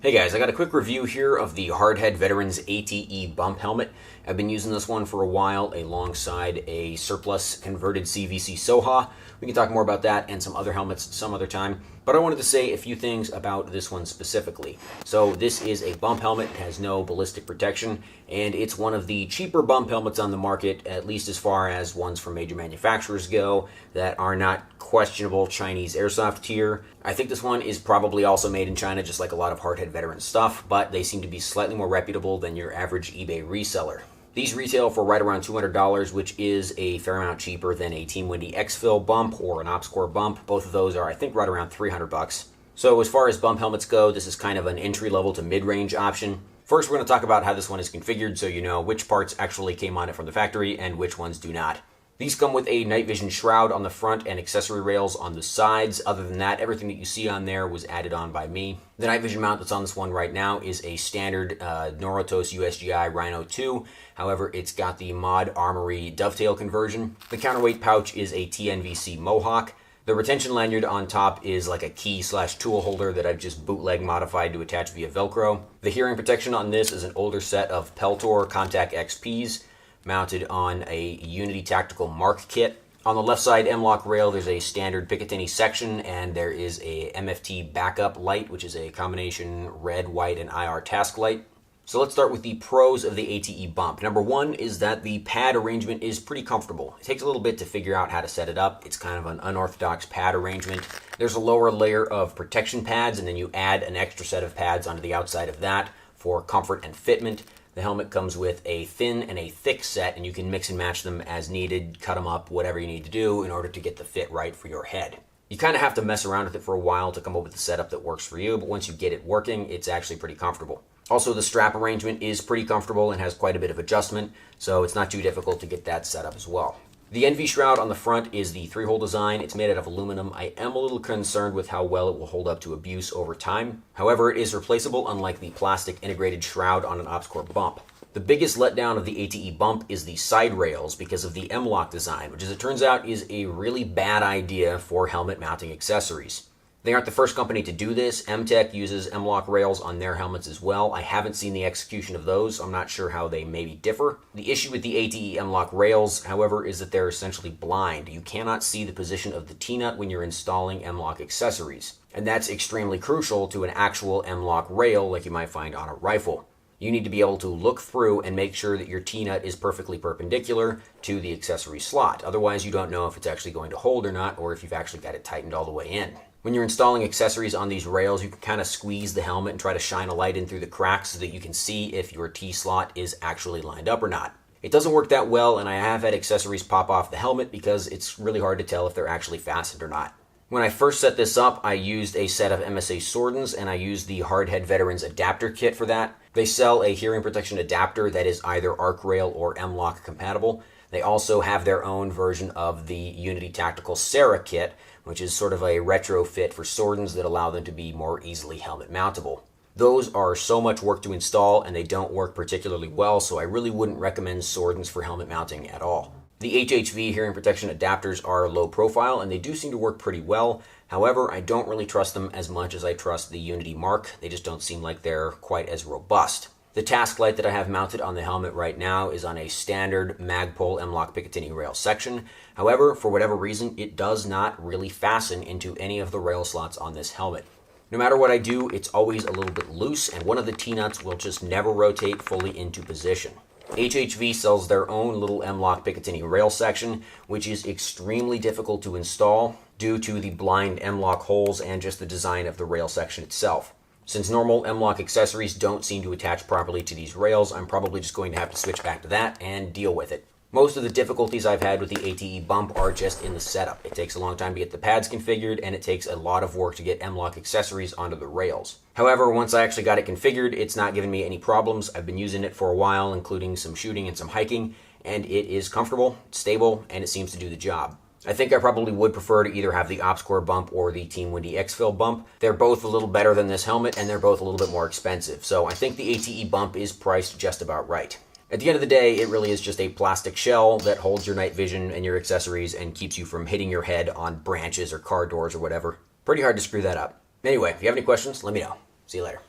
Hey guys, I got a quick review here of the HardHeadVeterans ATE Bump helmet. I've been using this one for a while alongside a surplus converted CVC Soha. We can talk more about that and some other helmets some other time, but I wanted to say a few things about this one specifically. So this is a bump helmet, it has no ballistic protection, and it's one of the cheaper bump helmets on the market, at least as far as ones from major manufacturers go, that are not questionable Chinese airsoft tier. I think this one is probably also made in China, just like a lot of HardHeadVeterans stuff, but they seem to be slightly more reputable than your average eBay reseller. These retail for right around $200, which is a fair amount cheaper than a Team Wendy X-Fill bump or an OpsCore bump. Both of those are, I think, right around $300. So as far as bump helmets go, this is kind of an entry-level to mid-range option. First, we're going to talk about how this one is configured so you know which parts actually came on it from the factory and which ones do not. These come with a night vision shroud on the front and accessory rails on the sides. Other than that, everything that you see on there was added on by me. The night vision mount that's on this one right now is a standard Norotos USGI Rhino 2. However, it's got the Mod Armory dovetail conversion. The counterweight pouch is a TNVC Mohawk. The retention lanyard on top is like a key/tool holder that I've just bootleg modified to attach via Velcro. The hearing protection on this is an older set of Peltor Contact XPs, mounted on a Unity Tactical Mark kit. On the left side M-LOK rail, there's a standard Picatinny section, and there is a MFT backup light, which is a combination red, white, and IR task light. So let's start with the pros of the ATE Bump. Number one is that the pad arrangement is pretty comfortable. It takes a little bit to figure out how to set it up. It's kind of an unorthodox pad arrangement. There's a lower layer of protection pads, and then you add an extra set of pads onto the outside of that for comfort and fitment. The helmet comes with a thin and a thick set, and you can mix and match them as needed, cut them up, whatever you need to do in order to get the fit right for your head. You kind of have to mess around with it for a while to come up with a setup that works for you, but once you get it working, it's actually pretty comfortable. Also, the strap arrangement is pretty comfortable and has quite a bit of adjustment, so it's not too difficult to get that set up as well. The NV shroud on the front is the 3-hole design. It's made out of aluminum. I am a little concerned with how well it will hold up to abuse over time. However, it is replaceable, unlike the plastic integrated shroud on an OpsCore bump. The biggest letdown of the ATE Bump is the side rails because of the M-LOK design, which as it turns out is a really bad idea for helmet mounting accessories. They aren't the first company to do this. M-Tech uses M-LOK rails on their helmets as well. I haven't seen the execution of those, so I'm not sure how they maybe differ. The issue with the ATE M-LOK rails, however, is that they're essentially blind. You cannot see the position of the T-nut when you're installing M-LOK accessories. And that's extremely crucial to an actual M-LOK rail like you might find on a rifle. You need to be able to look through and make sure that your T-nut is perfectly perpendicular to the accessory slot. Otherwise, you don't know if it's actually going to hold or not, or if you've actually got it tightened all the way in. When you're installing accessories on these rails, you can kind of squeeze the helmet and try to shine a light in through the cracks so that you can see if your T-slot is actually lined up or not. It doesn't work that well, and I have had accessories pop off the helmet because it's really hard to tell if they're actually fastened or not. When I first set this up, I used a set of MSA Swordens, and I used the HardHeadVeterans adapter kit for that. They sell a hearing protection adapter that is either arc rail or M-LOK compatible. They also have their own version of the Unity Tactical Sarah kit, which is sort of a retrofit for Swordens that allow them to be more easily helmet mountable. Those are so much work to install, and they don't work particularly well, so I really wouldn't recommend Swordens for helmet mounting at all. The HHV hearing protection adapters are low profile, and they do seem to work pretty well. However, I don't really trust them as much as I trust the Unity Mark. They just don't seem like they're quite as robust. The task light that I have mounted on the helmet right now is on a standard Magpul M-LOK Picatinny rail section. However, for whatever reason, it does not really fasten into any of the rail slots on this helmet. No matter what I do, it's always a little bit loose, and one of the T-nuts will just never rotate fully into position. HHV sells their own little M-LOK Picatinny rail section, which is extremely difficult to install due to the blind M-LOK holes and just the design of the rail section itself. Since normal M-LOK accessories don't seem to attach properly to these rails, I'm probably just going to have to switch back to that and deal with it. Most of the difficulties I've had with the ATE Bump are just in the setup. It takes a long time to get the pads configured, and it takes a lot of work to get M-LOK accessories onto the rails. However, once I actually got it configured, it's not giving me any problems. I've been using it for a while, including some shooting and some hiking, and it is comfortable, stable, and it seems to do the job. I think I probably would prefer to either have the OpsCore bump or the Team Wendy X-Fill bump. They're both a little better than this helmet, and they're both a little bit more expensive, so I think the ATE bump is priced just about right. At the end of the day, it really is just a plastic shell that holds your night vision and your accessories and keeps you from hitting your head on branches or car doors or whatever. Pretty hard to screw that up. Anyway, if you have any questions, let me know. See you later.